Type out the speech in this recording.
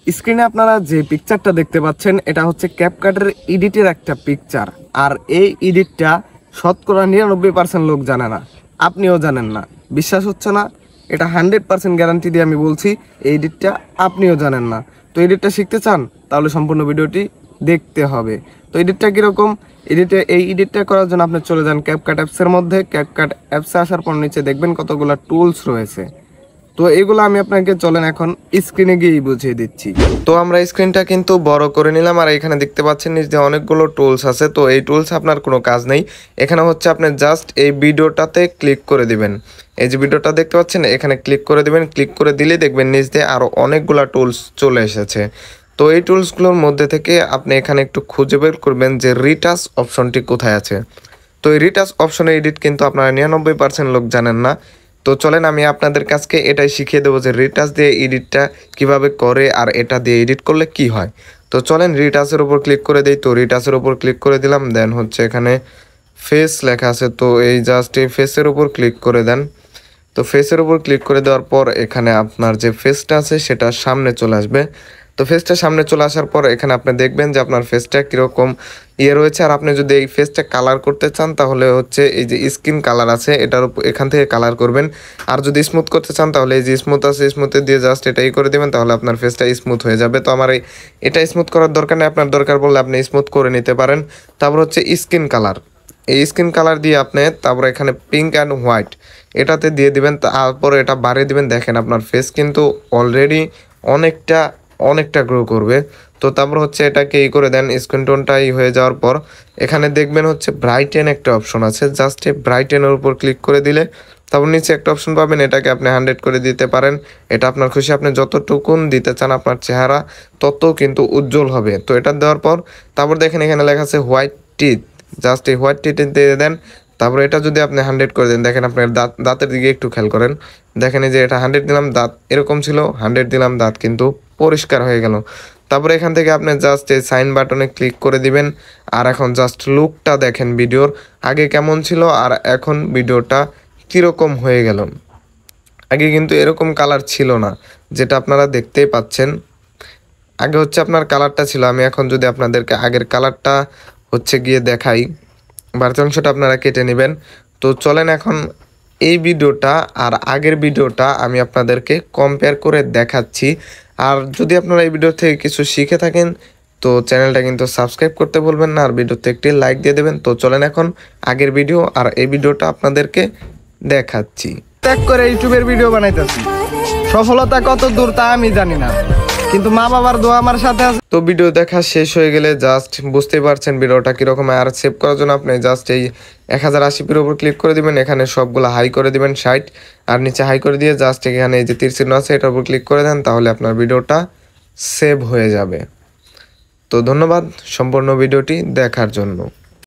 স্ক্রিনে আপনারা যে পিকচারটা দেখতে পাচ্ছেন এটা হচ্ছে ক্যাপকাটের এডিটের একটা পিকচার। আর এই এডিটটা শতকরা 99% লোক জানে না, আপনিও জানেন না। বিশ্বাস হচ্ছে না? এটা 100% গ্যারান্টি দিয়ে আমি বলছি, এই এডিটটা আপনিও জানেন না। তো এডিটটা শিখতে চান তাহলে সম্পূর্ণ ভিডিওটি দেখতে হবে। তো এডিটটা কীরকম? এই এডিটটা করার জন্য আপনি চলে যান ক্যাপকাট অ্যাপসের মধ্যে। ক্যাপকাট অ্যাপসে আসার পর নিচে দেখবেন কতগুলো টুলস রয়েছে। তো এগুলো আমি আপনাকে চলেন এখন স্ক্রিনে গিয়েই বুঝিয়ে দিচ্ছি। তো আমরা স্ক্রিনটা কিন্তু বড় করে নিলাম, আর এখানে দেখতে পাচ্ছেন নিচে অনেকগুলো টুলস আছে। তো এই টুলস আপনার কোনো কাজ নেই, এখানে হচ্ছে আপনি জাস্ট এই ভিডিওটাতে ক্লিক করে দিবেন। এই যে ভিডিওটা দেখতে পাচ্ছেন এখানে ক্লিক করে দিবেন। ক্লিক করে দিলে দেখবেন নিচ দিয়ে আরও অনেকগুলো টুলস চলে এসেছে। তো এই টুলসগুলোর মধ্যে থেকে আপনি এখানে একটু খুঁজে বের করবেন যে রিটাচ অপশনটি কোথায় আছে। তো এই রিটাচ অপশনে এডিট কিন্তু আপনারা 99% লোক জানেন না। তো চলেন আমি আপনাদের কাছকে এটাই শিখিয়ে দেবো যে রিটাচ দিয়ে এডিটটা কিভাবে করে আর এটা দিয়ে এডিট করলে কি হয়। তো চলেন রিটাচের উপর ক্লিক করে দিই। তো রিটাচের উপর ক্লিক করে দিলাম, দেন হচ্ছে এখানে ফেস লেখা আছে, তো এই জাস্ট এই ফেসের উপর ক্লিক করে দেন। তো ফেসের উপর ক্লিক করে দেওয়ার পর এখানে আপনার যে ফেসটা আছে সেটা সামনে চলে আসবে। তো ফেসটা সামনে চলে আসার পর এখানে আপনি দেখবেন যে আপনার ফেসটা কীরকম রয়েছে। আর আপনি যদি এই ফেসটা কালার করতে চান তাহলে হচ্ছে এই যে স্কিন কালার আছে এটার উপর এখান থেকে কালার করবেন। আর যদি স্মুথ করতে চান তাহলে এই যে স্মুথ আছে স্মুথে দিয়ে জাস্ট এটাই করে দেবেন, তাহলে আপনার ফেসটা স্মুথ হয়ে যাবে। তো আমার এটা স্মুথ করার দরকার নেই, আপনার দরকার পড়লে আপনি স্মুথ করে নিতে পারেন। তারপর হচ্ছে স্কিন কালার, এই স্কিন কালার দিয়ে আপনি তারপর এখানে পিঙ্ক অ্যান্ড হোয়াইট এটাতে দিয়ে দিবেন। তারপরে এটা বাড়িয়ে দিবেন। দেখেন আপনার ফেস কিন্তু অলরেডি অনেকটা গ্রো করবে। তো তারপর হচ্ছে এটাকে করে দেন, স্কিন টোনটাই হয়ে যাওয়ার পর এখানে দেখবেন হচ্ছে ব্রাইটেন একটা অপশন আছে, জাস্ট এই ব্রাইটেনের উপর ক্লিক করে দিলে তারপর নিচে একটা অপশন পাবেন, এটাকে আপনি 100 করে দিতে পারেন। এটা আপনার খুশি, আপনি যতটুকুন দিতে চান আপনার চেহারা তত কিন্তু উজ্জ্বল হবে। তো এটা দেওয়ার পর তারপর দেখেন এখানে লেখা আছে হোয়াইট টিথ, জাস্ট এই হোয়াইট টিথ দিয়ে দেন। তারপর এটা যদি আপনি 100 করে দেন, দেখেন আপনার দাঁতের দিকে একটু খেয়াল করেন, দেখেন এই যে এটা 100 দিলাম দাঁত এরকম ছিল, 100 দিলাম দাঁত কিন্তু পরিষ্কার হয়ে গেল। তারপরে এখান থেকে আপনি জাস্ট এই সাইন বাটনে ক্লিক করে দিবেন। আর এখন জাস্ট লুকটা দেখেন ভিডিওর আগে কেমন ছিল আর এখন ভিডিওটা কীরকম হয়ে গেল। আগে কিন্তু এরকম কালার ছিল না, যেটা আপনারা দেখতেই পাচ্ছেন। আগে হচ্ছে আপনার কালারটা ছিল, আমি এখন যদি আপনাদেরকে আগের কালারটা হচ্ছে গিয়ে দেখাই, বাড়তি অংশটা আপনারা কেটে নেবেন। তো চলেন এখন এই ভিডিওটা আর আগের ভিডিওটা আমি আপনাদেরকে কম্পেয়ার করে দেখাচ্ছি। আর যদি আপনারা এই ভিডিও থেকে কিছু শিখে থাকেন তো চ্যানেলটা কিন্তু সাবস্ক্রাইব করতে ভুলবেন না, আর ভিডিওতে একটি লাইক দিয়ে দেবেন। তো চলেন এখন আগের ভিডিও আর এই ভিডিওটা আপনাদেরকে দেখাচ্ছি। ত্যাগ করে ইউটিউবের ভিডিও বানাইতেছি, সফলতা কত দূর তা আমি জানি না, কিন্তু মা বাবার দোয়া আমার সাথে আছে। তো ভিডিও দেখা শেষ হয়ে গেলে জাস্ট বুঝতেই পারছেন ভিডিওটা কীরকম। আর সেভ করার জন্য আপনি জাস্ট এই 1080p উপর ক্লিক করে দিবেন, এখানে সবগুলো হাই করে দিবেন 60, আর নিচে হাই করে দিয়ে জাস্ট এখানে এই যে তীর চিহ্ন আছে এটার উপর ক্লিক করে দেন, তাহলে আপনার ভিডিওটা সেভ হয়ে যাবে। তো ধন্যবাদ সম্পূর্ণ ভিডিওটি দেখার জন্য।